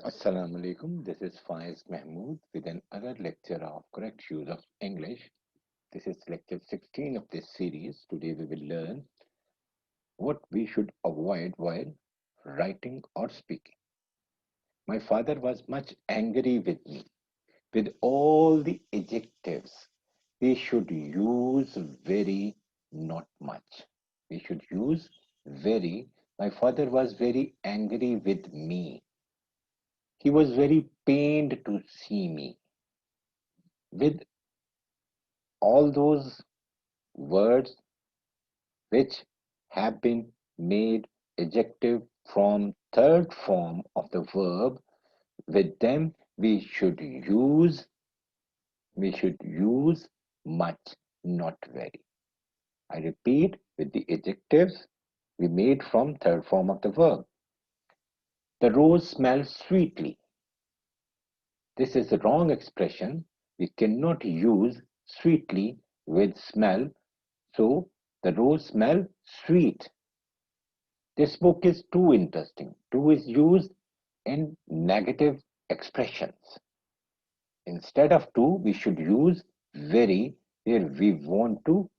Assalamu alaikum. This is Faiz Mahmood with another lecture of correct use of English. This is lecture 16 of this series. Today we will learn what we should avoid while writing or speaking. My father was much angry with me with all the adjectives. We should use very, not much. We should use very. My father was very angry with me. He was very pained to see me. With all those words which have been made adjective from third form of the verb, with them we should use much, not very. I repeat, with the adjectives we made from third form of the verb. The rose smells sweetly. This is a wrong expression. We cannot use sweetly with smell, so the rose smell sweet. This book is too interesting. Too is used in negative expressions. Instead of too, we should use very where we want to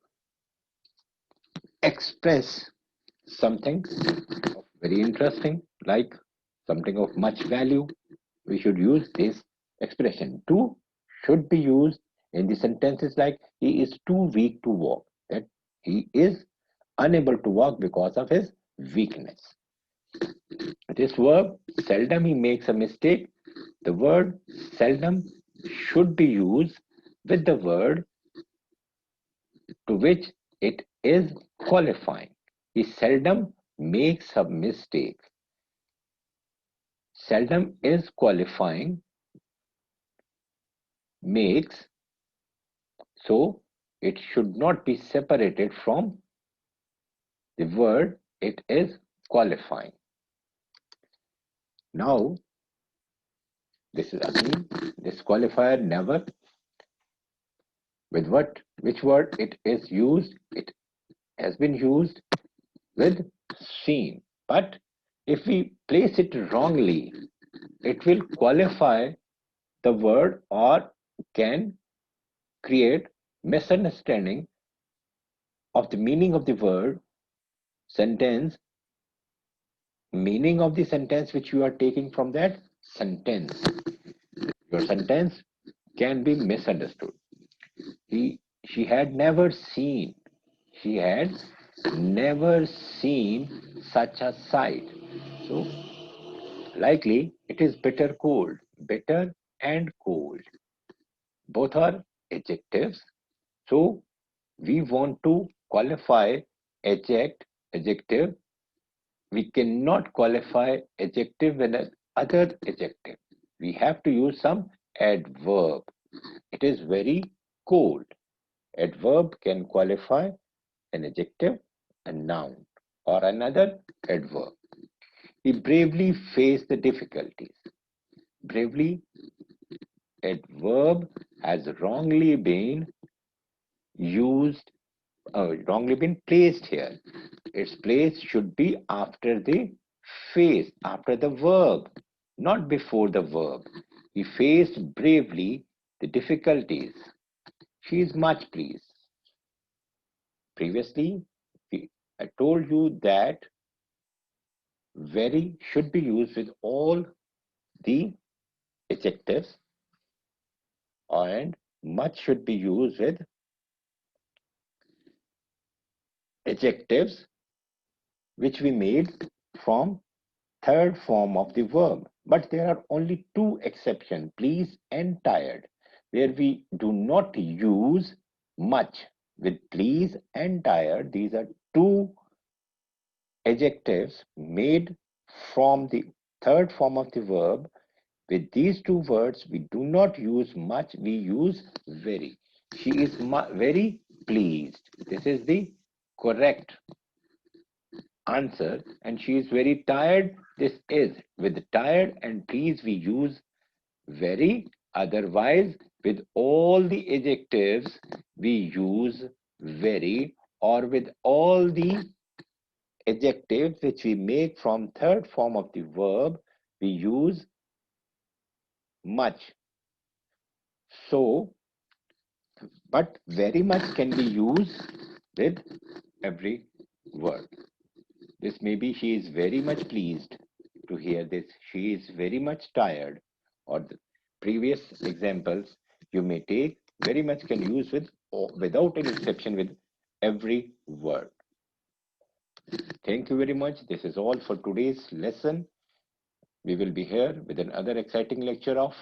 express something very interesting, like something of much value. We should use this expression. Too should be used in the sentences like he is too weak to walk. That he is unable to walk because of his weakness. This verb, seldom he makes a mistake. The word seldom should be used with the word to which it is qualifying. He seldom makes a mistake. Seldom is qualifying makes, so it should not be separated from the word it is qualifying. Now, this is again this qualifier never with which word it is used. It has been used with seen. But if we place it wrongly, it will qualify the word or can create misunderstanding of the meaning of the word, sentence, meaning of the sentence which you are taking from that sentence. Your sentence can be misunderstood. He, she had never seen, she had never seen such a sight. So likely it is bitter cold. Bitter and cold. Both are adjectives. So we want to qualify adjective. We cannot qualify adjective with another adjective. We have to use some adverb. It is very cold. Adverb can qualify an adjective, a noun, or another adverb. He bravely faced the difficulties. Bravely adverb has used, wrongly been placed here. Its place should be after the face, after the verb, not before the verb. He faced bravely the difficulties. She is much pleased. Previously, I told you that very should be used with all the adjectives and much should be used with adjectives which we made from third form of the verb. But there are only two exceptions, pleased and tired, where we do not use much. With pleased and tired, these are two adjectives made from the third form of the verb. With these two words, we do not use much, we use very. She is very pleased. This is the correct answer. And she is very tired. This is with tired and pleased, we use very. Otherwise, with all the adjectives, we use very, or with all the adjectives which we make from third form of the verb, we use much. So, but very much can be used with every word. This may be she is very much pleased to hear this. She is very much tired. Or the previous examples you may take very much can use with or without any exception with every word. Thank you very much. This is all for today's lesson. We will be here with another exciting lecture of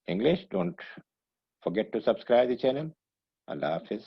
English. Don't forget to subscribe the channel. Allah Hafiz.